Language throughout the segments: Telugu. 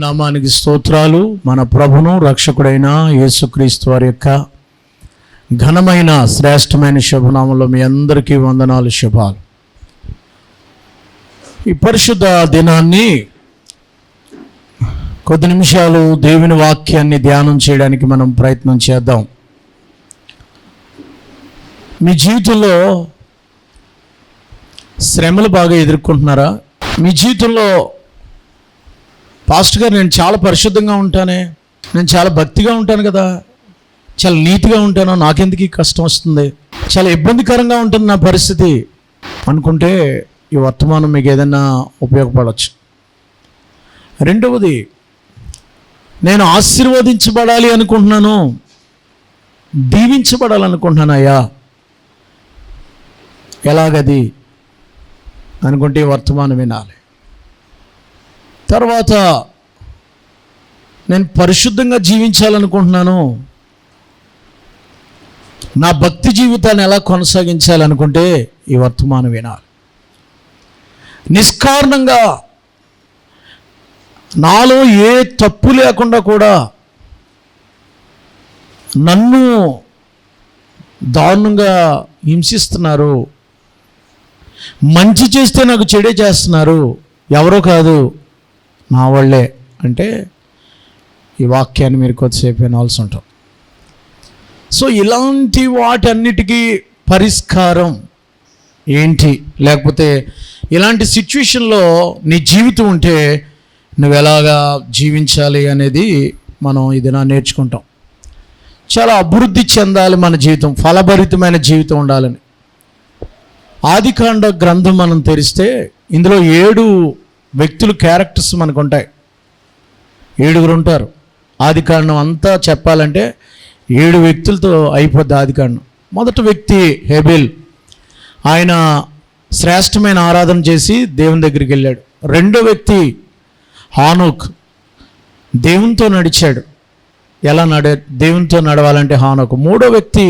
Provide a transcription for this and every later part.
నామానికి స్తోత్రాలు. మన ప్రభును రక్షకుడైన యేసుక్రీస్తు వారి యొక్క ఘనమైన శ్రేష్టమైన శుభనామంలో మీ అందరికీ వందనాలు, శుభాలు. ఈ పరిశుద్ధ దినాన్ని కొద్ది నిమిషాలు దేవుని వాక్యాన్ని ధ్యానం చేయడానికి మనం ప్రయత్నం చేద్దాం. మీ జీవితంలో శ్రమలు బాగా ఎదుర్కొంటున్నారా? మీ జీవితంలో పాస్టర్ గారు నేను చాలా పరిశుద్ధంగా ఉంటానే, నేను చాలా భక్తిగా ఉంటాను కదా, చాలా నీతిగా ఉంటాను, నాకెందుకు ఈ కష్టం వస్తుంది, చాలా ఇబ్బందికరంగా ఉంటుంది నా పరిస్థితి అనుకుంటే ఈ వర్తమానం మీకు ఏదైనా ఉపయోగపడవచ్చు. రెండవది, నేను ఆశీర్వదించబడాలి అనుకుంటున్నాను, దీవించబడాలనుకుంటున్నానయ్యా, ఎలాగది అనుకుంటే ఈ వర్తమానం వినాలి. తర్వాత, నేను పరిశుద్ధంగా జీవించాలనుకుంటున్నాను, నా భక్తి జీవితాన్ని ఎలా కొనసాగించాలనుకుంటే ఈ వర్తమానం వినాలి. నిష్కారణంగా నాలో ఏ తప్పు లేకుండా కూడా నన్ను దారుణంగా హింసిస్తున్నారు, మంచి చేస్తే నాకు చెడే చేస్తున్నారు, ఎవరో కాదు నా వాళ్ళే అంటే ఈ వాక్యాన్ని మీరు కొద్దిసేపు వినాల్సి ఉంటాం. సో ఇలాంటి వాటన్నిటికీ పరిష్కారం ఏంటి, లేకపోతే ఇలాంటి సిచ్యువేషన్లో నీ జీవితం ఉంటే నువ్వు ఎలాగా జీవించాలి అనేది మనం ఇది నేర్చుకుంటాం. చాలా అభివృద్ధి చెందాలి మన జీవితం, ఫలభరితమైన జీవితం ఉండాలని. ఆదికాండ గ్రంథం మనం తెరిస్తే ఇందులో 7 వ్యక్తులు క్యారెక్టర్స్ మనకు ఉంటాయి. 7 ఉంటారు. ఆదికాండం అంతా చెప్పాలంటే 7 వ్యక్తులతో అయిపోద్ది ఆదికాండం. మొదటి వ్యక్తి హేబెల్, ఆయన శ్రేష్టమైన ఆరాధన చేసి దేవుని దగ్గరికి వెళ్ళాడు. రెండో వ్యక్తి హానోక్, దేవునితో నడిచాడు. దేవునితో నడవాలంటే హానోక్. మూడో వ్యక్తి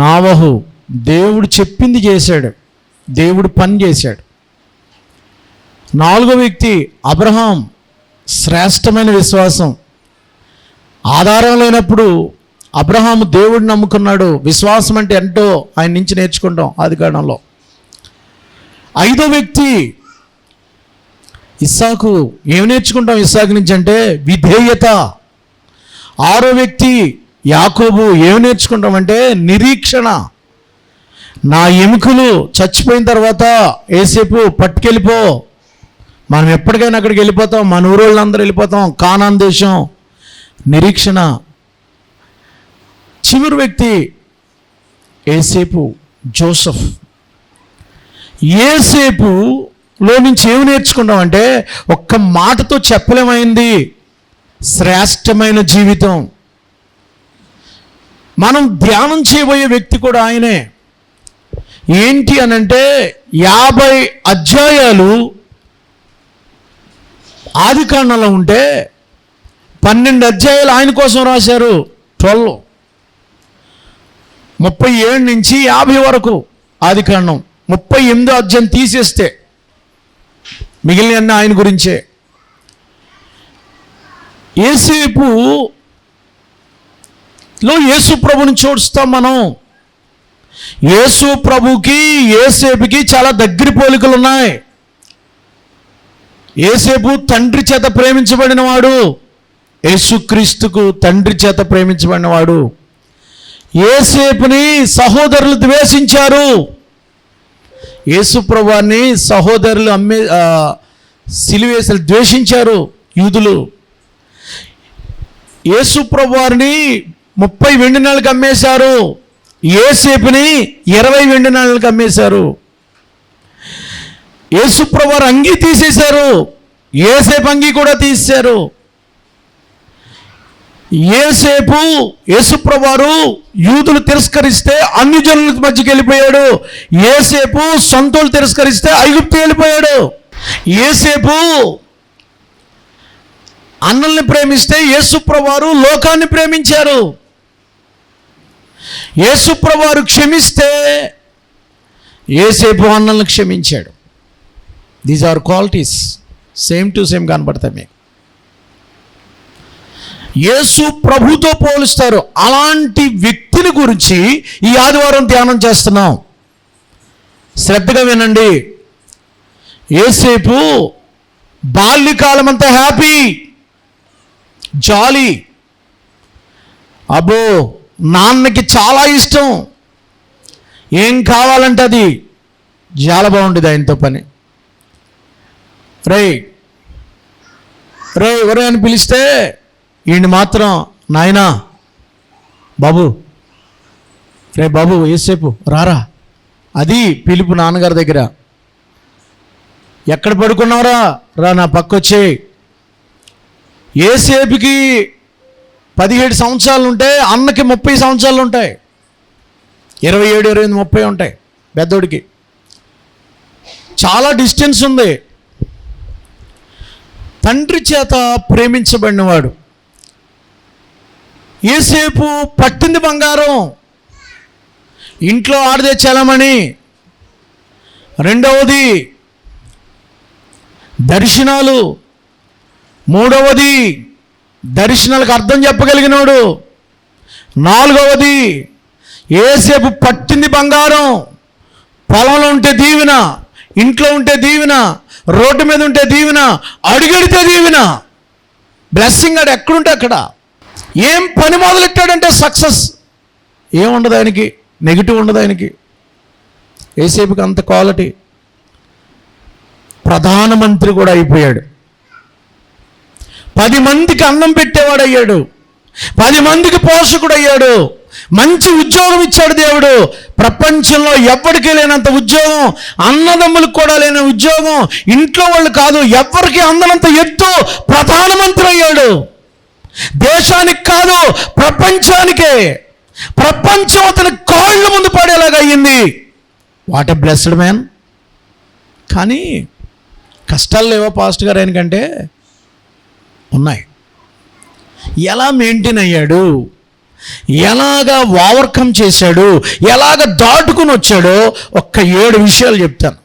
నావహు, దేవుడు చెప్పింది చేశాడు, దేవుడు పని చేశాడు. నాలుగో వ్యక్తి అబ్రహాం, శ్రేష్టమైన విశ్వాసం. ఆధారం లేనప్పుడు అబ్రహాము దేవుడిని నమ్ముకున్నాడు. విశ్వాసం అంటే ఏంటో ఆయన నుంచి నేర్చుకుంటాం ఆదికాండంలో. ఐదో వ్యక్తి ఇస్సాకు, ఏమి నేర్చుకుంటాం ఇస్సాకు నుంచి అంటే విధేయత. ఆరో వ్యక్తి యాకోబు, ఏమి నేర్చుకుంటామంటే నిరీక్షణ. నా ఎముకలు చచ్చిపోయిన తర్వాత ఏసేపు పట్టుకెళ్ళిపో, మనం ఎప్పటికైనా అక్కడికి వెళ్ళిపోతాం, మన ఊరోళ్ళందరూ వెళ్ళిపోతాం, కానాన్ దేశం, నిరీక్షణ. చివరి వ్యక్తి ఏసేపు, జోసెఫ్. ఏసేపులో నుంచి ఏమి నేర్చుకున్నాం అంటే ఒక్క మాటతో చెప్పలేమైంది శ్రేష్టమైన జీవితం. మనం ధ్యానం చేయబోయే వ్యక్తి కూడా ఆయనే. ఏంటి అనంటే 50 అధ్యాయాలు ఆదికాండంలో ఉంటే 12 అధ్యాయాలు ఆయన కోసం రాశారు. 12, 37 నుంచి 50 వరకు ఆదికాండం. 38వ అధ్యాయం తీసేస్తే మిగిలిన ఆయన గురించే. యేసేపులో యేసు ప్రభుని చూస్తాం మనం. యేసు ప్రభుకి యేసేపుకి చాలా దగ్గర పోలికలు ఉన్నాయి. యేసేపు తండ్రి చేత ప్రేమించబడినవాడు, యేసుక్రీస్తుకు తండ్రి చేత ప్రేమించబడినవాడు. యేసేపుని సహోదరులు ద్వేషించారు. యేసు ప్రభువాన్ని సహోదరులు సిలువేసి ద్వేషించారు యూదులు. యేసు ప్రభువారిని 30 వెండి నాణాలకు అమ్మేశారు. యేసేపుని 20 వెండి నాణాలకు అమ్మేశారు. యేసు ప్రభువారు అంగీ తీసేశారు, యేసేపు అంగీ కూడా తీసేశారు. యేసు ప్రభువారు యూదులు తిరస్కరిస్తే అన్ని జనుల మధ్యకి వెళ్ళిపోయాడు. యేసేపు సొంతలు తిరస్కరిస్తే ఐగుప్తు వెళ్ళిపోయాడు. యేసేపు అన్నల్ని ప్రేమిస్తే యేసు ప్రభువారు లోకాన్ని ప్రేమించారు. యేసు ప్రభువారు క్షమిస్తే యేసేపు అన్నల్ని క్షమించాడు. These are qualities, same to same కనపడతాయి మీకు. యేసు ప్రభుతో పోలుస్తారు. అలాంటి వ్యక్తిని గురించి ఈ ఆదివారం ధ్యానం చేస్తున్నాం. శ్రద్ధగా వినండి. యేసేపు బాల్యకాలం అంతా హ్యాపీ, జాలీ, అబ్బో నాన్నకి చాలా ఇష్టం, ఏం కావాలంటే అది చాలా బాగుండేది ఆయనతో పని. రే ఎవరు అని పిలిస్తే ఈయన మాత్రం నాయనా బాబు, రే బాబు యేసేపు రారా, అది పిలుపు నాన్నగారి దగ్గర. ఎక్కడ పడుకున్నావురా, రా నా పక్కొచ్చే. యేసేపుకి 17 సంవత్సరాలు ఉంటే అన్నకి 30 సంవత్సరాలు ఉంటాయి. 27, 28, 30 ఉంటాయి పెద్దోడికి. చాలా డిస్టెన్స్ ఉంది. తండ్రి చేత ప్రేమించబడినవాడు. యేసేపు పట్టింది బంగారం, ఇంట్లో ఆడదే చలమని. రెండవది దర్శనాలు, మూడవది దర్శనాలకు అర్థం చెప్పగలిగినోడు, నాలుగవది యేసేపు పట్టింది బంగారం. పొలంలో ఉంటే దీవెన, ఇంట్లో ఉంటే దీవెన, రోడ్డు మీద ఉంటే దీవెన, అడుగెడితే దీవెన, బ్లెస్సింగ్. ఆడు ఎక్కడుంటే అక్కడ. ఏం పని మొదలెట్టాడంటే సక్సెస్. ఏముండదు ఆయనకి, నెగిటివ్ ఉండదు ఆయనకి. యేసేపుకి అంత క్వాలిటీ. ప్రధానమంత్రి కూడా అయిపోయాడు. 10 మందికి అన్నం పెట్టేవాడు అయ్యాడు, 10 మందికి పోషకుడు అయ్యాడు, మంచి ఉద్యోగం ఇచ్చాడు దేవుడు. ప్రపంచంలో ఎవ్వడికి లేనంత ఉద్యోగం, అన్నదమ్ములకు కూడా లేని ఉద్యోగం, ఇంట్లో వాళ్ళు కాదు ఎవ్వరికి అందనంత ఎత్తు ప్రధానమంత్రి అయ్యాడు. దేశానికి కాదు ప్రపంచానికే, ప్రపంచం అతని కాళ్ళ ముందు పడేలాగా అయ్యింది. What a blessed man. కానీ కష్టాలు లేవా పాస్ట్ గారు ఆయనకంటే? ఉన్నాయి. ఎలా మెయింటైన్ అయ్యాడు, ఎలాగా ఓవర్కమ్ చేశాడు, ఎలాగ దాటుకుని వచ్చాడో ఒక్క 7 విషయాలు చెప్తాను.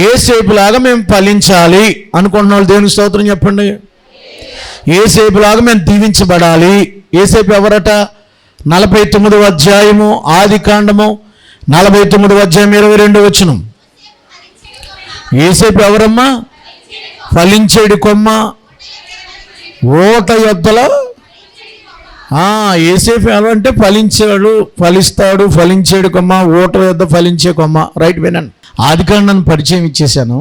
యేసేపులాగా మేము ఫలించాలి అనుకుంటున్న వాళ్ళు దేవుని స్తోత్రం చెప్పండి. యేసేపులాగా మేము దీవించబడాలి. యేసేపు ఎవరట? 49వ అధ్యాయము ఆదికాండము 49వ అధ్యాయం 22వ వచనం. యేసేపు ఎవరమ్మా? ఫలించేడు కొమ్మ, ఓట యొద్దలో. యేసేపు ఎవరంటే ఫలించాడు, ఫలిస్తాడు, ఫలించేడు కొమ్మ, ఓట యొద్ద ఫలించే కొమ్మ. రైట్, వినండి. ఆదికాండాన్ని పరిచయం ఇచ్చేశాను.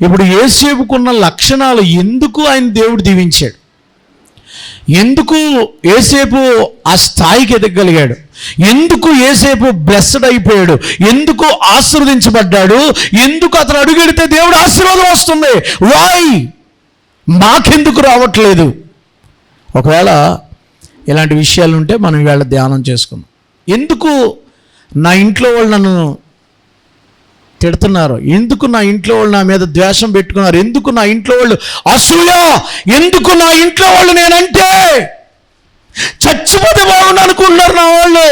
ఇప్పుడు యేసేపుకున్న లక్షణాలు, ఎందుకు ఆయన దేవుడు దీవించాడు, ఎందుకు యేసేపు ఆ స్థాయికి ఎదగలిగాడు, ఎందుకు యేసేపు బ్లెస్డ్ అయిపోయాడు, ఎందుకు ఆశీర్వదించబడ్డాడు, ఎందుకు అతను అడుగెడితే దేవుడు ఆశీర్వాదం వస్తుంది. వై? మాకెందుకు రావట్లేదు? ఒకవేళ ఇలాంటి విషయాలు ఉంటే మనం ఇవాళ ధ్యానం చేసుకుందాం. ఎందుకు నా ఇంట్లో వాళ్ళు నన్ను తిడుతున్నారు, ఎందుకు నా ఇంట్లో వాళ్ళు నా మీద ద్వేషం పెట్టుకున్నారు, ఎందుకు నా ఇంట్లో వాళ్ళు అసూయ, ఎందుకు నా ఇంట్లో వాళ్ళు నేనంటే చచ్చిపోతే బాగుండు అనుకుంటున్నారు నా వాళ్ళు,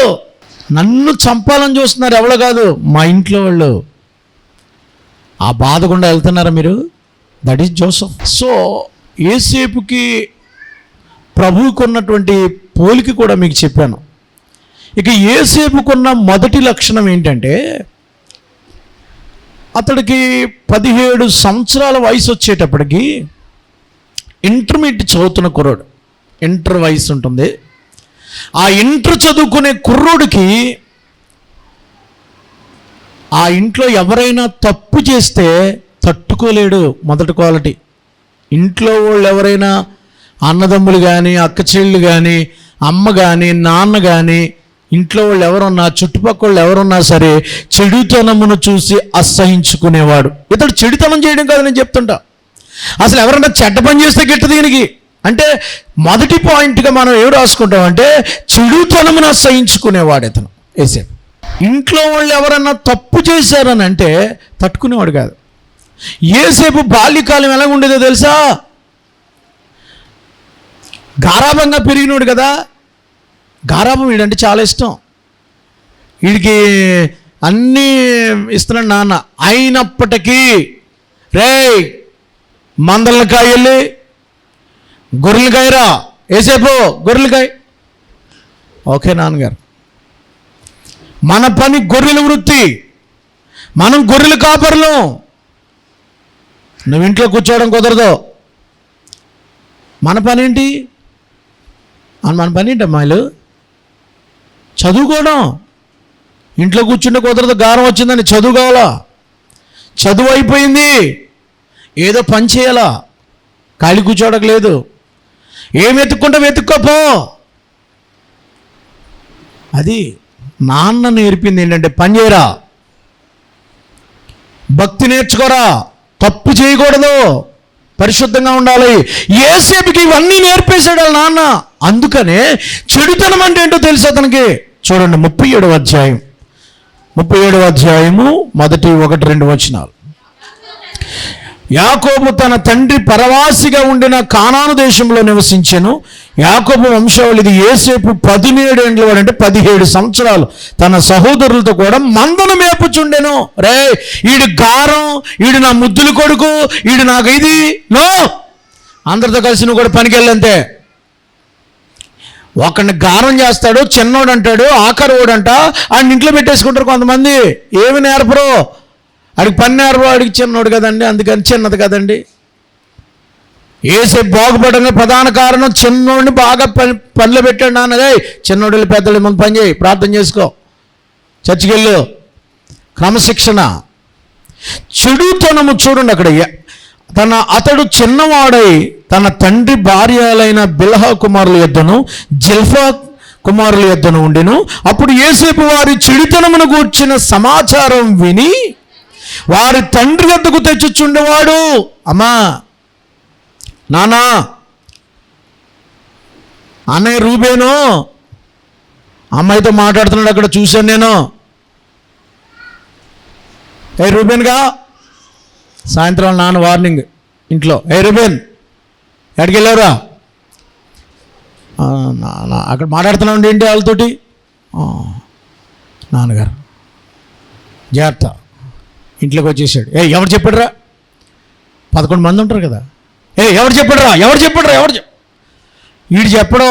నన్ను చంపాలని చూస్తున్నారు. ఎవరో కాదు, మా ఇంట్లో వాళ్ళు. ఆ బాధ గుండా వెళ్తున్నారా మీరు? That is Joseph. సో యేసేపుకి ప్రభువుకు ఉన్నటువంటి పోలిక కూడా మీకు చెప్పాను. ఇక యేసేపుకున్న మొదటి లక్షణం ఏంటంటే, అతడికి 17 సంవత్సరాల వయసు వచ్చేటప్పటికి ఇంటర్మీడియట్ చదువుతున్న కుర్రోడు, ఇంటర్ వయసు ఉంటుంది. ఆ ఇంటర్ చదువుకునే కుర్రోడికి ఆ ఇంట్లో ఎవరైనా తప్పు చేస్తే తట్టుకోలేడు. మొదటి క్వాలిటీ. ఇంట్లో వాళ్ళు ఎవరైనా అన్నదమ్ములు కానీ, అక్క చెల్లు కానీ, అమ్మ కానీ, నాన్న కానీ, ఇంట్లో వాళ్ళు ఎవరున్నా, చుట్టుపక్కల వాళ్ళు ఎవరున్నా సరే చెడుతనమును చూసి అసహించుకునేవాడు. ఇతడు చెడుతనం చేయడం కాదు నేను చెప్తుంటా. అసలు ఎవరన్నా చెడ్డ పని చేస్తే గిట్ట దీనికి అంటే మొదటి పాయింట్గా మనం ఏం రాసుకుంటామంటే చెడుతనమును అసహించుకునేవాడు ఇతను యేసేపు. ఇంట్లో వాళ్ళు ఎవరన్నా తప్పు చేశారని అంటే తట్టుకునేవాడు కాదు. యేసేపు బాల్యకాలం ఎలా ఉండేదో తెలుసా? గారాబంగా పెరిగినోడు కదా. గారాబం వీడంటే చాలా ఇష్టం. వీడికి అన్నీ ఇస్తున్నాడు నాన్న. అయినప్పటికీ రే మందలకాయ వెళ్ళి గొర్రెలు కాయరా, ఏసేపు గొర్రెలకాయ. ఓకే నాన్నగారు. మన పని గొర్రెల వృత్తి, మనం గొర్రెలు కాపరులు. నువ్వు ఇంట్లో కూర్చోవడం కుదరదు. మన పని ఏంటి? మన పని ఏంటి అమ్మాయిలు? చదువుకోవడం. ఇంట్లో కూర్చుంటే కుదరదు, గారం వచ్చిందని చదువు కావాలా. చదువు అయిపోయింది, ఏదో పని చేయాలా, ఖాళీ కూర్చోవడం లేదు. ఏం వెతుక్కుంటా వెతుక్కోపో. అది నాన్న నేర్పింది ఏంటంటే పని చేయరా, భక్తి నేర్చుకోరా, తప్పు చేయకూడదు, పరిశుద్ధంగా ఉండాలి. యేసేపుకి ఇవన్నీ నేర్పేశాడు వాళ్ళ నాన్న. అందుకనే చెడుతనం అంటే ఏంటో తెలుసు అతనికి. చూడండి 37వ అధ్యాయం, 37వ అధ్యాయము 1, 2 వచనాలు. యాకోబు తన తండ్రి పరవాసిగా ఉండిన కానాను దేశంలో నివసించెను. యాకోబు వంశావళి ఇది. యోసేపు 17 ఏండ్ల వాడు, అంటే 17 సంవత్సరాలు తన సహోదరులతో కూడా మందను మేపుచుండెను. రే, ఈడు గారం, ఈడు నా ముద్దుల కొడుకు, ఈడు నాకు ఇది నో, అందరితో కలిసి నువ్వు కూడా పనికి వెళ్ళంతే. ఒకడిని గారం చేస్తాడు, చిన్నోడు అంటాడు, ఆఖరోడు అంట, ఆడిని ఇంట్లో పెట్టేసుకుంటారు కొంతమంది. ఏమి నేర్పరు ఆడికి, పని నేర్పరు. ఆడికి చిన్నోడు కదండి, అందుకని చిన్నది కదండి. యేసేపు బాగుపడమే ప్రధాన కారణం. చిన్నోడిని బాగా పనిలో పెట్టాడు నాన్నదే. చిన్నోడు పెద్దోళ్ళు ముందు పని చేయి, ప్రార్థన చేసుకో, చర్చికి వెళ్ళు, క్రమశిక్షణ. చెడుతనము చూడండి అక్కడ. అతడు చిన్నవాడై తన తండ్రి భార్యలైన బిల్హా కుమారుల యొద్దను జిల్ఫా కుమారుల యొద్దను ఉండెను. అప్పుడు యోసేపు వారి చెడుతనమును గూర్చిన సమాచారం విని వారి తండ్రి వద్దకు తెచ్చుచుండేవాడు. అమ్మా, నానా, అన్నయ్య రూబేను అమ్మాయితో మాట్లాడుతున్నాడు, అక్కడ చూశాను నేను. ఏ రూబేన్గా, సాయంత్రం నాన్న వార్నింగ్ ఇంట్లో, ఏ రూబేన్ ఎక్కడికి వెళ్ళారా? అక్కడ మాట్లాడుతున్నావు ఏంటి వాళ్ళతోటి? నాన్నగారు జాగ్రత్త, ఇంట్లోకి వచ్చేసాడు. ఎవరు చెప్పాడురా? 11 మంది ఉంటారు కదా. ఎవరు చెప్పాడురా? వీడు చెప్పడో,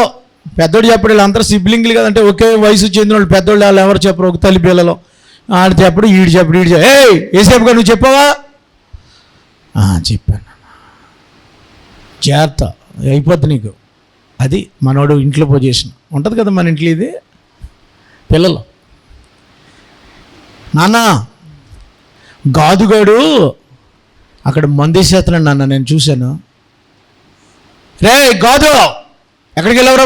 పెద్దోడు చెప్పడు, వీళ్ళందరూ సిబ్లింగ్లు కదంటే ఒకే వయసు చెందిన వాళ్ళు పెద్దోళ్ళు. వాళ్ళు ఎవరు చెప్పరు, ఒక తల్లి పిల్లలు. ఆడు చెప్పడు, వీడు చెప్పడు, ఏసేపుగా నువ్వు చెప్పావా? చెప్పాను. జాగ్రత్త, అయిపోద్ది నీకు. అది మనోడు ఇంట్లో పొజిషన్ ఉంటుంది కదా మన ఇంట్లో. ఇది పిల్లలు, నాన్న గాదుగాడు అక్కడ మందేసేస్తున్నాడు నాన్న, నేను చూశాను. రే గాదు, ఎక్కడికి వెళ్ళవరా?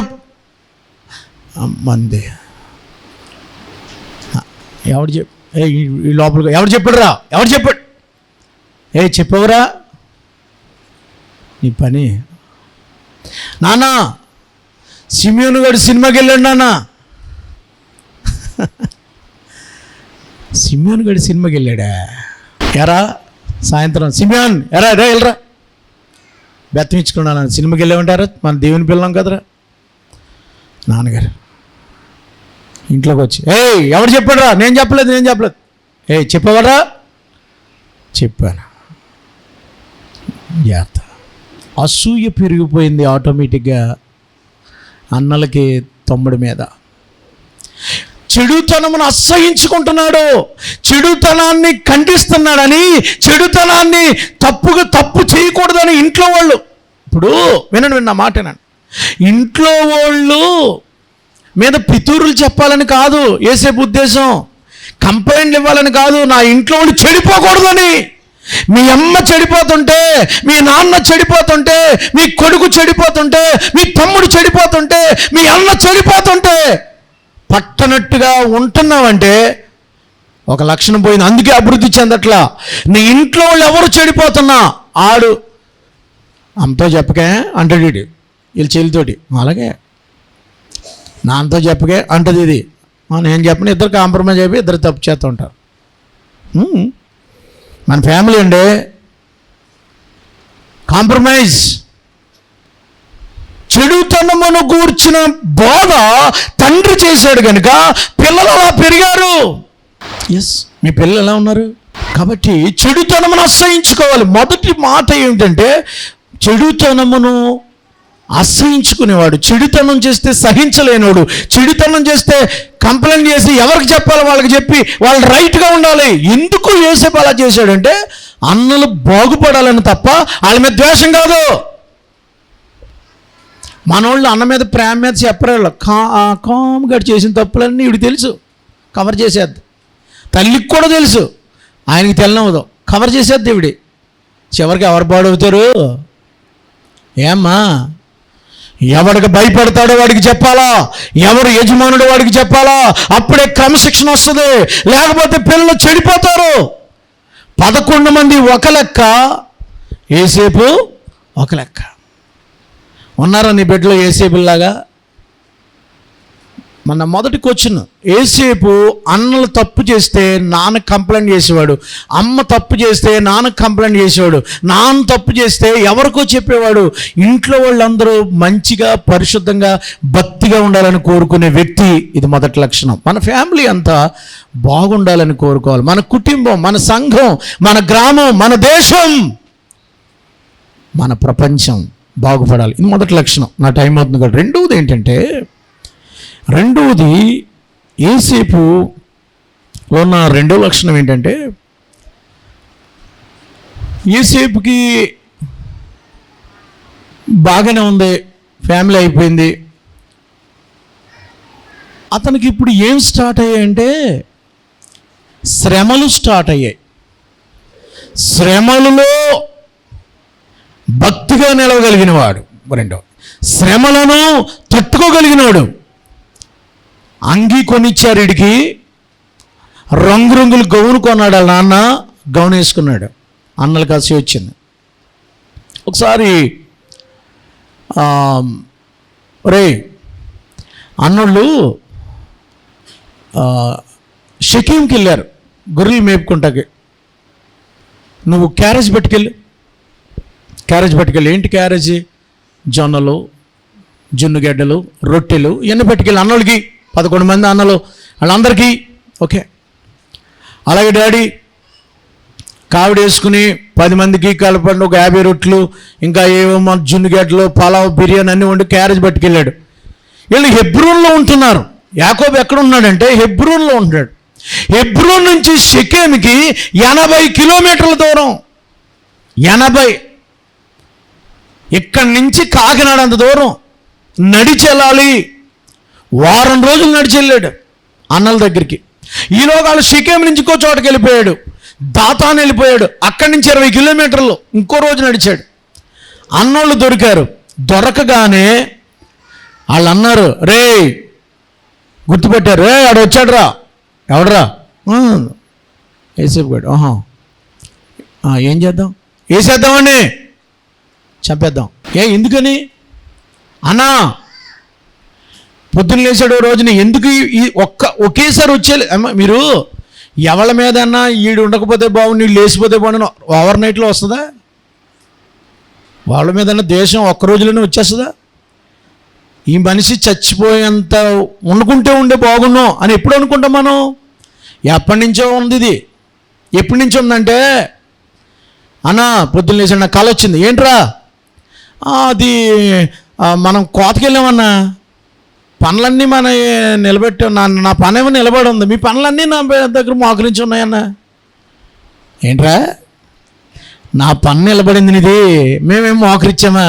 మంది. ఎవడు ఈ లోపలికి ఎవడు చెప్పాడురా? ఎవడు చెప్పాడు? చెప్పవరా నీ పని? నాన్న సిమియోను గారు సినిమాకి వెళ్ళాడు నాన్న. సిమియోను గారు సినిమాకి వెళ్ళాడా? ఎరా సాయంత్రం సిమియోన్ ఎరా రా వెళ్ళరా, బెత్తమిచ్చుకున్నాను. సినిమాకి వెళ్ళామంటారా? మన దేవుని పిల్లం కదరా. నాన్నగారు ఇంట్లోకి వచ్చి, ఎవరు చెప్పాడురా? నేను చెప్పలేదు. చెప్పవరా? చెప్పాను. జాగ్రత్త. అసూయ పెరిగిపోయింది ఆటోమేటిక్గా అన్నలకి తమ్ముడి మీద. చెడుతనమును అసహించుకుంటున్నాడు, చెడుతనాన్ని ఖండిస్తున్నాడని, చెడుతనాన్ని తప్పు చేయకూడదని ఇంట్లో వాళ్ళు. ఇప్పుడు వినండి నా మాట వినండి. ఇంట్లో వాళ్ళు మీద పితూరులు చెప్పాలని కాదు యేసేపు ఉద్దేశం, కంప్లైంట్లు ఇవ్వాలని కాదు. నా ఇంట్లో వాళ్ళు చెడిపోకూడదని. మీ అమ్మ చెడిపోతుంటే, మీ నాన్న చెడిపోతుంటే, మీ కొడుకు చెడిపోతుంటే, మీ తమ్ముడు చెడిపోతుంటే, మీ అన్న చెడిపోతుంటే పట్టనట్టుగా ఉంటున్నావంటే ఒక లక్షణం పోయింది. అందుకే అభివృద్ధి చెందట్లా. నీ ఇంట్లో వాళ్ళు ఎవరు చెడిపోతున్నా ఆడు అమ్మతో చెప్పకే అంటాడు, వీళ్ళు చెల్లితోటి అలాగే నాన్నతో చెప్పకే అంటది. ఇది నేను చెప్పను, ఇద్దరు కాంప్రమైజ్ అయిపోయి ఇద్దరు తప్పు చేస్తూ ఉంటారు. మన ఫ్యామిలీ అండి, కాంప్రమైజ్. చెడుతనమును గూర్చిన బోధ తండ్రి చేశాడు కనుక పిల్లలు అలా పెరిగారు. మీ పిల్లలు ఎలా ఉన్నారు? కాబట్టి చెడుతనమును అసహించుకోవాలి. మొదటి మాట ఏమిటంటే చెడుతనమును అసహించుకునేవాడు, చెడుతనం చేస్తే సహించలేనోడు, చెడుతనం చేస్తే కంప్లైంట్ చేసి ఎవరికి చెప్పాలో వాళ్ళకి చెప్పి వాళ్ళు రైట్గా ఉండాలి. ఎందుకు యోసేపు అలా చేశాడంటే అన్నలు బాగుపడాలని తప్ప వాళ్ళ మీద ద్వేషం కాదు. మనోళ్ళు అన్న మీద ప్రేమ మీద చెప్పరేళ్ళు. కామ్గా చేసిన తప్పులన్నీ ఇవి తెలుసు, కవర్ చేసేద్ది. తల్లికి కూడా తెలుసు, ఆయనకి తెల్లనవదు, కవర్ చేసేద్ది ఇవిడి. చివరికి ఎవరు పాడవుతారు? ఏమ్మా, ఎవడికి భయపడతాడో వాడికి చెప్పాలా, ఎవరు యజమానుడు వాడికి చెప్పాలా, అప్పుడే క్రమశిక్షణ వస్తుంది. లేకపోతే పిల్లలు చెడిపోతారు. 11 మంది ఒక లెక్క, యోసేపు ఒక లెక్క. ఉన్నారా నీ బిడ్డలో యోసేపులాగా? మన మొదటి క్వశ్చన్, యోసేపు అన్నలు తప్పు చేస్తే నాన్న కంప్లైంట్ చేసేవాడు, అమ్మ తప్పు చేస్తే నాన్న కంప్లైంట్ చేసేవాడు, నాన్న తప్పు చేస్తే ఎవరికో చెప్పేవాడు. ఇంట్లో వాళ్ళందరూ మంచిగా పరిశుద్ధంగా భక్తిగా ఉండాలని కోరుకునే వ్యక్తి. ఇది మొదటి లక్షణం. మన ఫ్యామిలీ అంతా బాగుండాలని కోరుకోవాలి. మన కుటుంబం, మన సంఘం, మన గ్రామం, మన దేశం, మన ప్రపంచం బాగుపడాలి. ఇది మొదటి లక్షణం. నా టైం అవుతుంది కదా. రెండవది ఏంటంటే, యోసేపులో ఉన్న రెండో లక్షణం ఏంటంటే, యోసేపుకి బాగానే ఉంది, ఫ్యామిలీ అయిపోయింది. అతనికి ఇప్పుడు ఏం స్టార్ట్ అయ్యాయంటే శ్రమలు స్టార్ట్ అయ్యాయి. శ్రమలలో భక్తిగా నిలవగలిగిన వాడు, రెండో శ్రమలను తట్టుకోగలిగినవాడు. అంగీ కొనిచ్చారు వీడికి, రంగురంగులు గౌను కొన్నాడు. వాళ్ళ నాన్న గౌను వేసుకున్నాడు. అన్నలు కలిసి వచ్చింది. ఒకసారి రే అన్నోళ్ళు షకీంకి వెళ్ళారు గొర్రెలు మేపుకుంటాకి. నువ్వు క్యారేజ్ పట్టుకెళ్ళి. ఏంటి క్యారేజీ? జొన్నలు, జున్నుగడ్డలు, రొట్టెలు ఇవన్నీ పట్టుకెళ్ళి అన్నోళ్ళకి. 11 మంది అన్నలు, వాళ్ళందరికీ. ఓకే, అలాగే డాడీ కావిడ వేసుకుని 10 మందికి కలపండి, ఒక 50 రొట్టెలు, ఇంకా ఏమో జున్నుగడ్డలు, పలావ్, బిర్యానీ అన్నీ వండి క్యారేజ్ పట్టుకెళ్ళాడు. వీళ్ళు హెబ్రోన్లో ఉంటున్నారు. యాకోబు ఎక్కడ ఉన్నాడంటే హెబ్రోన్లో ఉంటాడు. హెబ్రోన్ నుంచి షెకెముకి 80 కిలోమీటర్ల దూరం. 80. ఇక్కడి నుంచి కాకినాడ అంత దూరం నడిచి వెళ్ళాలి. వారం రోజులు నడిచి వెళ్ళాడు అన్నల దగ్గరికి. ఈలోగా వాళ్ళు షెకెము నుంచి ఇంకో చోటకి వెళ్ళిపోయాడు, దాతాను వెళ్ళిపోయాడు. అక్కడి నుంచి 20 కిలోమీటర్లు ఇంకో రోజు నడిచాడు. అన్నోళ్ళు దొరికారు. దొరకగానే వాళ్ళు అన్నారు, రే గుర్తుపెట్టారు, రే ఆడు వచ్చాడు రా. ఎవడరా? యోసేపు గాడు. ఏం చేద్దాం? వేసేద్దామండి, చంపేద్దాం. ఎందుకని? అన్నా పొద్దున్న లేచాడు రోజుని ఎందుకు ఒకేసారి వచ్చే మీరు ఎవరి మీదన్నా ఈడు ఉండకపోతే బాగుండి వీళ్ళు లేచిపోతే బాగుండి ఓవర్ నైట్లో వస్తుందా? వాళ్ళ మీదన్నా దేశం ఒక్క రోజులోనే వచ్చేస్తుందా? ఈ మనిషి చచ్చిపోయేంత వండుకుంటే ఉండే బాగున్నాం అని ఎప్పుడు అనుకుంటాం మనం? ఎప్పటి నుంచో ఉంది ఇది. ఎప్పటి నుంచి ఉందంటే, అన్నా పొద్దున్న లేచాడు, నాకు కళ వచ్చింది. ఏంట్రా? అది మనం కోతకి వెళ్ళామన్నా, పనులన్నీ మన నిలబెట్టాం. నా పని ఏమో నిలబడి ఉంది, మీ పనులన్నీ నా దగ్గర మోకరించి ఉన్నాయన్నా. ఏంట్రా? నా పన్ను నిలబడింది, నీది మేమేం మోకరిచ్చామా?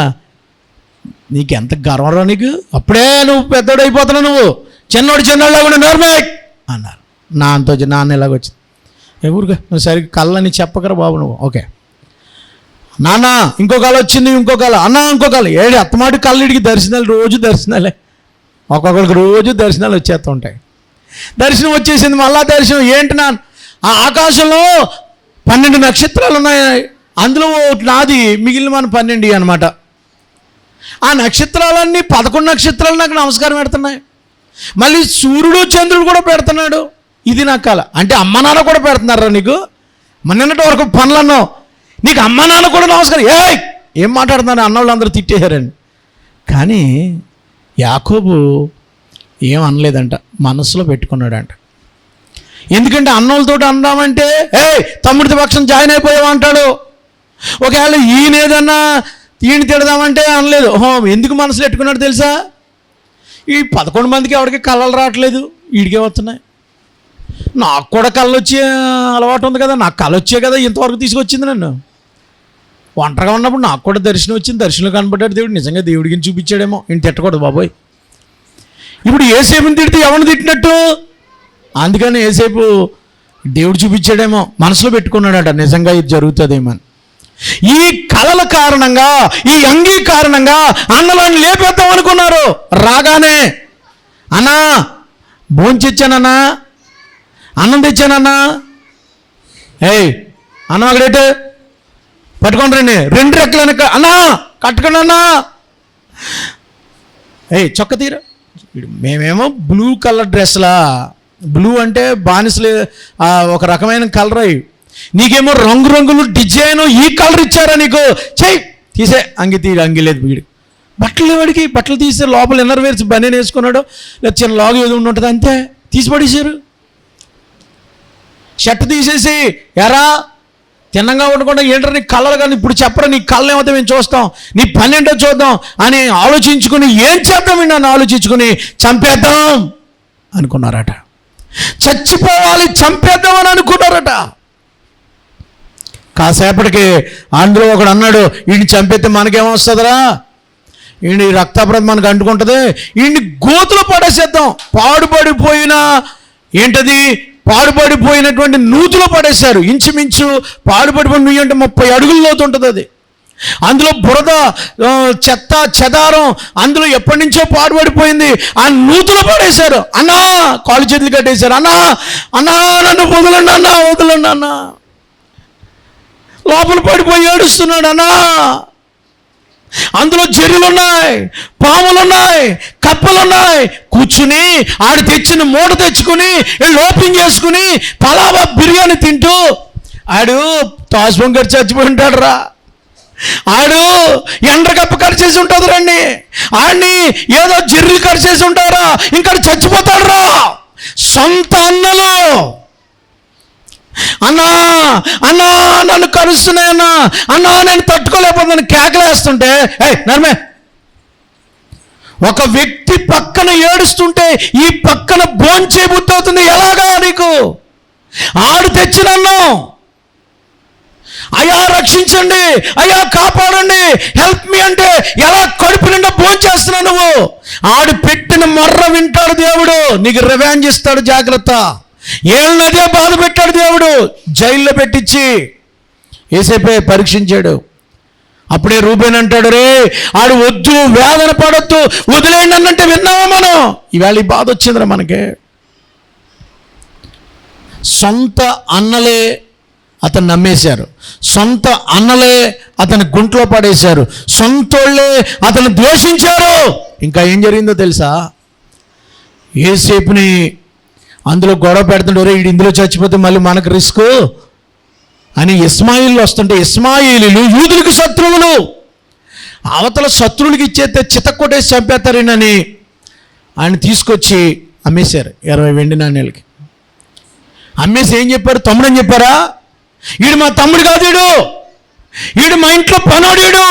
నీకెంత గర్వరా నీకు? అప్పుడే నువ్వు పెద్దోడు అయిపోతున్నావు, నువ్వు చిన్నోడు కూడా నోర్మే అన్నారు. నాన్న ఇలాగొచ్చింది. ఎవరుగా నువ్వు సరిగ్గా కళ్ళని చెప్పకరా బాబు నువ్వు. ఓకే నాన్న, ఇంకో కళ వచ్చింది, ఇంకో కళ అన్నా, ఇంకో కళ. ఏడు అత్తమాటి కళ్ళిడికి దర్శనాలు, రోజు దర్శనాలే. ఒక్కొక్కరికి రోజు దర్శనాలు వచ్చేస్తూ ఉంటాయి. దర్శనం వచ్చేసింది, మళ్ళా దర్శనం. ఏంటి నాన్న? ఆ ఆకాశంలో 12 నక్షత్రాలు ఉన్నాయి, అందులో నాది, మిగిలిన మన 12 అనమాట. ఆ నక్షత్రాలన్నీ 11 నక్షత్రాలు నాకు నమస్కారం పెడుతున్నాయి. మళ్ళీ సూర్యుడు చంద్రుడు కూడా పెడుతున్నాడు. ఇది నా కళ. అంటే అమ్మ నాన్న కూడా పెడుతున్నారా నీకు? నిన్నటి వరకు పనులు అన్నావు, నీకు అమ్మ నాన్న కూడా నమస్కారం. ఏం మాట్లాడుతున్నారు? అన్నవాళ్ళు అందరూ తిట్టేశారని. కానీ యాకోబు ఏం అనలేదంట, మనసులో పెట్టుకున్నాడంట. ఎందుకంటే అన్నోళ్ళతో అందామంటే తమ్ముడితో పక్షం జాయిన్ అయిపోయావు అంటాడు. ఒకవేళ ఈయన ఏదన్నా ఈయన తిడదామంటే అనలేదు. ఎందుకు మనసులో పెట్టుకున్నాడు తెలుసా? ఈ 11 మందికి ఎవరికి కళ్ళలు రావట్లేదు, వీడికే వస్తున్నాయి. నాకు కూడా కళ్ళు వచ్చే అలవాటు ఉంది కదా, నాకు కళ్ళు వచ్చే కదా ఇంతవరకు తీసుకొచ్చింది నన్ను. ఒంటరిగా ఉన్నప్పుడు నాకు కూడా దర్శనం వచ్చింది, దర్శనం కనపడ్డాడు దేవుడు. నిజంగా దేవుడికి చూపించాడేమో, ఈయన తిట్టకూడదు బాబోయ్. ఇప్పుడు ఏసేపుని తిడితే ఎవరిని తిట్టినట్టు? అందుకని ఏసేపు దేవుడు చూపించాడేమో, మనసులో పెట్టుకున్నాడట నిజంగా ఇది జరుగుతుందేమో. ఈ కళల కారణంగా, ఈ అంగీ కారణంగా అన్నలను లేపేద్దాం అనుకున్నారు. రాగానే అన్నా భోంచెచ్చానన్నా, అన్నం తెచ్చానన్నా, అన్నం అక్కడేటు పట్టుకొని రండి, 2 రెక్కలు అన్నా కట్టుకోండి అన్నా, చొక్క తీర. మేమేమో బ్లూ కలర్ డ్రెస్లా, బ్లూ అంటే బానిసలు ఒక రకమైన కలర్ అయ్యి, నీకేమో రంగురంగులు డిజైను ఈ కలర్ ఇచ్చారా నీకు, చెయ్యి తీసే అంగి లేదు వీడు. బట్టలు వాడికి బట్టలు తీసే లోపల ఇన్నర్ వేర్స్ బనీన్ వేసుకున్నాడు, లేదా చిన్న లాగు ఏదో ఉంటుంది అంతే, తీసి పడేసారు. షర్ట్ తీసేసి ఎరా తిన్నంగా ఉండకుండా ఏంటో నీ కళ్ళలు కానీ ఇప్పుడు చెప్పరా, నీ కళ్ళు ఏమవుతా మేము చూస్తాం, నీ పని ఏంటో చూద్దాం అని ఆలోచించుకుని ఏం చేద్దాం నన్ను ఆలోచించుకుని చంపేద్దాం అనుకున్నారట. చచ్చిపోవాలి, చంపేద్దామని అనుకున్నారట. కాసేపటికి అందులో ఒకడు అన్నాడు, వీడిని చంపేస్తే మనకేమొస్తుందిరా, వీడి రక్తప్రతం మనకు అంటుకుంటుంది, వీడిని గోతులో పడేసేద్దాం. పాడుపడిపోయినటువంటి నూతులో పడేశారు. ఇంచుమించు పాడుపడిపోయిన నుయ్యి అంటే 30 అడుగుల లోతు ఉంటుంది అది. అందులో బురద, చెత్త చెదారం, అందులో ఎప్పటి నుంచో పాడుపడిపోయింది. ఆ నూతులో పడేశారు. అన్నా కాళ్ళు చేతులు కట్టేశారు. అన్నా నన్ను వదలండి అన్నా. లోపల పడిపోయి ఏడుస్తున్నాడు. అన్నా అందులో జర్రులున్నాయి, పాములున్నాయి, కప్పలున్నాయి. కూర్చుని ఆడు తెచ్చిన మూట తెచ్చుకుని ఓపెన్ చేసుకుని పలావా బిర్యానీ తింటూ ఆడు తాజ్మహల్ గారు చచ్చిపోయి ఉంటాడు రా, ఆడు ఎండ్రకప్ప కరిచేసి ఉంటుంది రండి, ఆడిని ఏదో జర్రులు కరిచేసి ఉంటారా, ఇంకా చచ్చిపోతాడు రా. సొంత అన్నలు అన్నా నన్ను కరుస్తున్నాయన్నా, నేను తట్టుకోలేకపోతున్నాను కేకలేస్తుంటే, నర్మే ఒక వ్యక్తి పక్కన ఏడుస్తుంటే ఈ పక్కన భోంచే బుద్ధి అవుతుంది. ఎలాగా నీకు? ఆడు తెచ్చినన్ను, అయ్యా రక్షించండి, అయ్యా కాపాడండి, హెల్ప్ మీ అంటే ఎలా కడుపు నిండా భోంచేస్తున్నావు నువ్వు? ఆడు పెట్టిన మొర్ర వింటాడు దేవుడు, నీకు రివెంజ్ ఇస్తాడు, జాగ్రత్త. ఏళ్ళనదే బాధ పెట్టాడు దేవుడు, జైల్లో పెట్టించి ఏసేపే పరీక్షించాడు. అప్పుడే రూబేన్ అంటాడు, రే ఆడు వద్దు, వేదన పడొద్దు, వదిలేయండి అన్నంటే విన్నావా మనం? ఈవేళ ఈ బాధ వచ్చిందిరా మనకి. సొంత అన్నలే అతను నమ్మేశారు, సొంత అన్నలే అతని గుంట్లో పడేశారు, సొంతోళ్ళే అతను ద్వేషించారు. ఇంకా ఏం జరిగిందో తెలుసా? ఏసేపుని అందులో గొడవ పెడుతుంటారు, వీడు ఇందులో చచ్చిపోతే మళ్ళీ మనకు రిస్క్ అని ఇస్మాయిలు వస్తుంటే, ఇస్మాయిలీలు యూదులకు శత్రువులు, అవతల శత్రువులకి ఇచ్చేస్తే చితక్కొట్టేసి చంపేస్తారేనని ఆయన తీసుకొచ్చి అమ్మేశారు 20 వెండి నాణ్యాలకి. అమ్మేసి ఏం చెప్పారు? తమ్ముడని చెప్పారా? వీడు మా తమ్ముడు కాదు, వీడు మా ఇంట్లో పనోడు,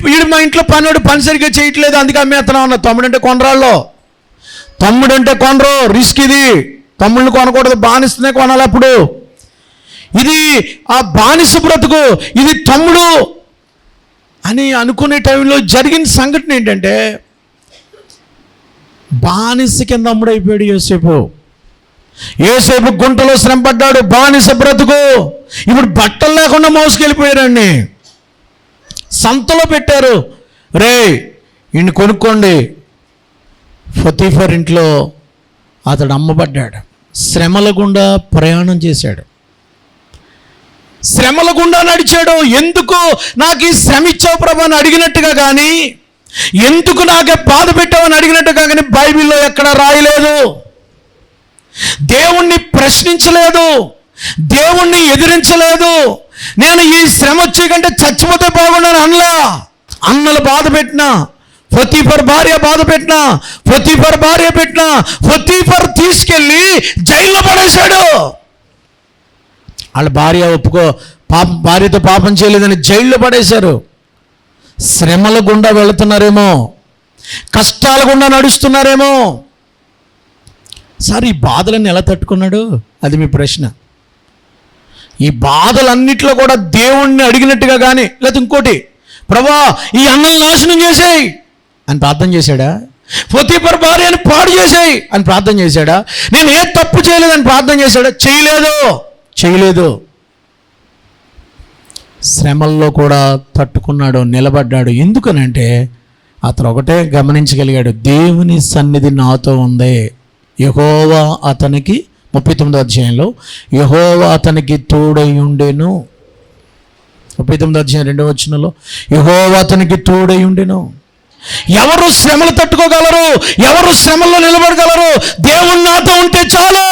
వీడు మా ఇంట్లో పనోడు, పని సరిగ్గా చేయట్లేదు అందుకే అమ్మేస్తున్నాం అన్న. తమ్ముడంటే కొనరాళ్ళు, తమ్ముడంటే కొనరు, రిస్క్ ఇది. తమ్ముళ్ళని కొనకూడదు, బానిస్తనే కొనాలి. అప్పుడు ఇది ఆ బానిస బ్రతుకు, ఇది తమ్ముడు అని అనుకునే టైంలో జరిగిన సంఘటన ఏంటంటే, బానిస కింద తమ్ముడైపోయాడు యోసేపు గుంటలో శ్రమపడ్డాడు, బానిస బ్రతుకు. ఇప్పుడు బట్టలు లేకుండా మోసుకెళ్ళిపోయారండి, సంతలో పెట్టారు, రే ఇన్ని కొనుక్కోండి. పొతీఫర్ ఇంట్లో అతడు అమ్మబడ్డాడు. శ్రమల గుండా ప్రయాణం చేశాడు, శ్రమల గుండా నడిచాడు. ఎందుకు నాకు ఈ శ్రమ ఇచ్చావు ప్రభు అని అడిగినట్టుగా కానీ, ఎందుకు నాకే బాధ పెట్టావని అడిగినట్టుగా కానీ బైబిల్లో ఎక్కడ రాయలేదు. దేవుణ్ణి ప్రశ్నించలేదు, దేవుణ్ణి ఎదిరించలేదు. నేను ఈ శ్రమ వచ్చే కంటే చచ్చిపోతే బాగుండని అనలా. అన్నలు బాధ పెట్టినా, పొతీఫర్ భార్య బాధ పెట్టినా, పొతీఫర్ తీసుకెళ్ళి జైల్లో పడేశాడు. వాళ్ళ భార్యతో పాపం చేయలేదని జైల్లో పడేశారు. శ్రమల గుండా వెళుతున్నారేమో, కష్టాల గుండా నడుస్తున్నారేమో. సార్, ఈ బాధలన్నీ ఎలా తట్టుకున్నాడు? అది మీ ప్రశ్న. ఈ బాధలన్నిట్లో కూడా దేవుణ్ణి అడిగినట్టుగా కానీ, లేకపోతే ఇంకోటి, ప్రభా ఈ అన్నల్ని నాశనం చేసేయి అని ప్రార్థన చేశాడా? పోతీఫర్ భార్యని పాడు చేసేయి అని ప్రార్థన చేశాడా? నేను ఏ తప్పు చేయలేదని ప్రార్థన చేశాడా? చేయలేదు. శ్రమల్లో కూడా తట్టుకున్నాడు, నిలబడ్డాడు. ఎందుకనంటే అతను ఒకటే గమనించగలిగాడు, దేవుని సన్నిధి నాతో ఉంది. యెహోవా అతనికి 39వ అధ్యాయంలో యెహోవా అతనికి తోడై ఉండెను. 39వ అధ్యాయం 2వ వచనంలో యెహోవా అతనికి తోడై ఉండెను. ఎవరు శ్రమలు తట్టుకోగలరు? ఎవరు శ్రమల్లో నిలబడగలరు? దేవుడు నాతో ఉంటే చాలు,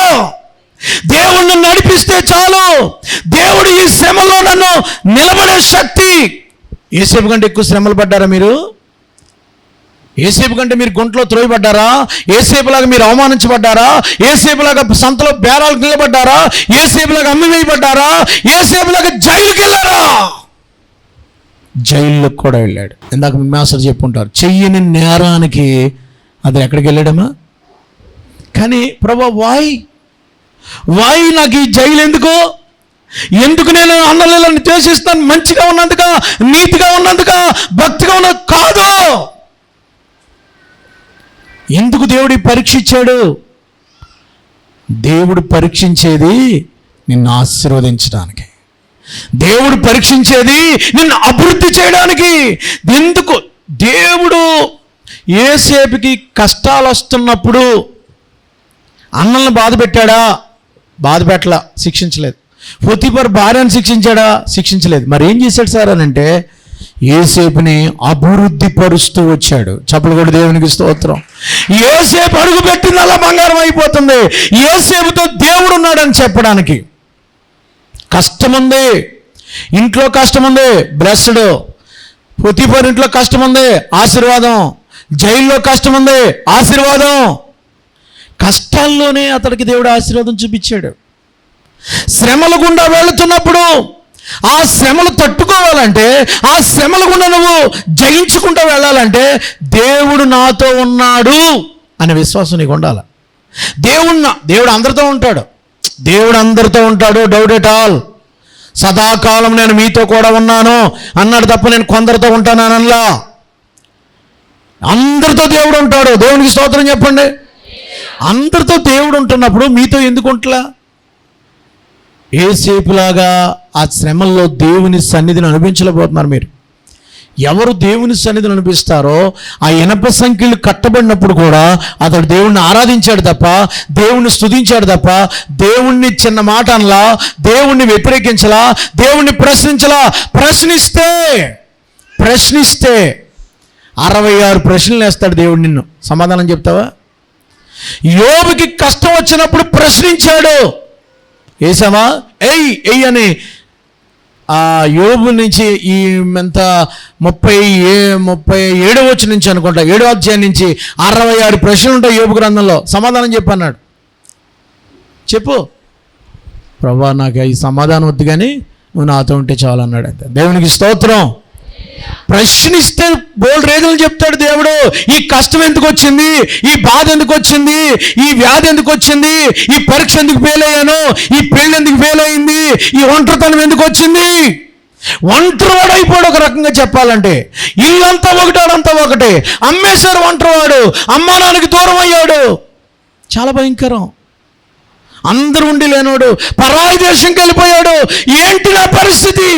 దేవుణ్ణి నడిపిస్తే చాలు. దేవుడు ఈ శ్రమలో నన్ను నిలబడే శక్తి. యేసేపు కంటే ఎక్కువ శ్రమలు పడ్డారా మీరు? యేసేపు కంటే మీరు గుంటలో త్రోయబడ్డారా? యేసేపులాగా మీరు అవమానించబడ్డారా? యేసేపులాగా సంతలో బేరాలకు నిలబడ్డారా? యేసేపులాగా అమ్మివేయబడ్డారా? యేసేపులాగా జైలుకి వెళ్ళారా? జైల్లోకి కూడా వెళ్ళాడు. ఇందాక మీ మాస్టర్ చెప్పుంటారు, చెయ్యని నేరానికి అతను ఎక్కడికి వెళ్ళాడమ్మా? కానీ ప్రభా వాయ్ నాకు ఈ జైలు ఎందుకు నేను అన్నలను ద్వేషిస్తాను? మంచిగా ఉన్నందుక, నీతిగా ఉన్నందుక, భక్తిగా ఉన్నది కాదు. ఎందుకు దేవుడి పరీక్ష ఇచ్చాడు? దేవుడు పరీక్షించేది నిన్ను ఆశీర్వదించడానికి, దేవుడు పరీక్షించేది నిన్ను అభివృద్ధి చేయడానికి. ఎందుకు దేవుడు యోసేపుకి కష్టాలు వస్తున్నప్పుడు అన్నలను బాధ పెట్టాడా? బాధ పెట్టలా, శిక్షించలేదు. పోతీఫర్ భార్యను శిక్షించాడా? శిక్షించలేదు. మరి ఏం చేశాడు సార్ అని అంటే, యోసేపుని అభివృద్ధి పరుస్తూ వచ్చాడు. చప్పలు కూడా దేవునికి స్తోత్రం. యోసేపు అడుగు పెట్టింది అలా బంగారం అయిపోతుంది. యోసేపుతో దేవుడు ఉన్నాడని చెప్పడానికి. కష్టం ఉంది, ఇంట్లో కష్టం ఉంది, బ్లెస్డ్. పోతీఫర్ ఇంట్లో కష్టం ఉంది, ఆశీర్వాదం. జైల్లో కష్టం ఉంది, ఆశీర్వాదం. కష్టాల్లోనే అతడికి దేవుడు ఆశీర్వాదం చూపించాడు. శ్రమల గుండా వెళుతున్నప్పుడు ఆ శ్రమలు తట్టుకోవాలంటే, ఆ శ్రమల గుండా నువ్వు జయించుకుంటూ వెళ్ళాలంటే దేవుడు నాతో ఉన్నాడు అనే విశ్వాసం నీకు ఉండాలి. దేవుడు అందరితో ఉంటాడు. దేవుడు అందరితో ఉంటాడు, డౌట్ ఎట్ ఆల్. సదాకాలం నేను మీతో కూడా ఉన్నాను అన్నాడు తప్ప నేను కొందరితో ఉంటాననలా. అందరితో దేవుడు ఉంటాడు. దేవునికి స్తోత్రం చెప్పండి. అందరితో దేవుడు ఉంటున్నప్పుడు మీతో ఎందుకు ఉంటలా? యోసేపులాగా ఆ శ్రమల్లో దేవుని సన్నిధిని అనిపించలేకపోతున్నారు మీరు. ఎవరు దేవుని సన్నిధిని అనిపిస్తారో ఆ ఇనప సంఖ్యలు కట్టబడినప్పుడు కూడా అతడు దేవుణ్ణి ఆరాధించాడు తప్ప, దేవుణ్ణి స్తుతించాడు తప్ప, దేవుణ్ణి చిన్న మాట అనలా, దేవుణ్ణి వ్యతిరేకించలా, దేవుణ్ణి ప్రశ్నించలా. ప్రశ్నిస్తే 66 ప్రశ్నలు వేస్తాడు దేవుడు. నిన్ను సమాధానం చెప్తావా? యోబుకి కష్టం వచ్చినప్పుడు ప్రశ్నించాడు. ఏసామా ఎయ్ అని ఆ యోబు నుంచి ఈ ఎంత 37వ వచనం నుంచి అనుకుంటా, 7వ అధ్యాయం నుంచి 66 ప్రశ్నలు ఉంటాయి యోబు గ్రంథంలో. సమాధానం చెప్పన్నాడు. చెప్పు ప్రభా, నాకు ఈ సమాధానం వద్దు కానీ నువ్వు నాతో ఉంటే చాలు అన్నాడు. అంతే. దేవునికి స్తోత్రం. ప్రశ్నిస్తే బోల్డ్ రేగులు చెప్తాడు దేవుడు. ఈ కష్టం ఎందుకు వచ్చింది? ఈ బాధ ఎందుకు వచ్చింది? ఈ వ్యాధి ఎందుకు వచ్చింది? ఈ పరీక్ష ఎందుకు ఫెయిల్ అయ్యాను? ఈ పెళ్ళి ఎందుకు ఫెయిల్ అయింది? ఈ ఒంటరితనం ఎందుకు వచ్చింది? ఒంటరివాడు అయిపోయాడు. ఒక రకంగా చెప్పాలంటే ఇల్లంతా ఒకటాడంతా ఒకటే. అమ్మేశారు ఒంటరివాడు, అమ్మా నాన్నకి దూరం అయ్యాడు. చాలా భయంకరం. అందరూ ఉండి లేనోడు పరాయి దేశంకి వెళ్ళిపోయాడు. ఏంటి నా పరిస్థితి?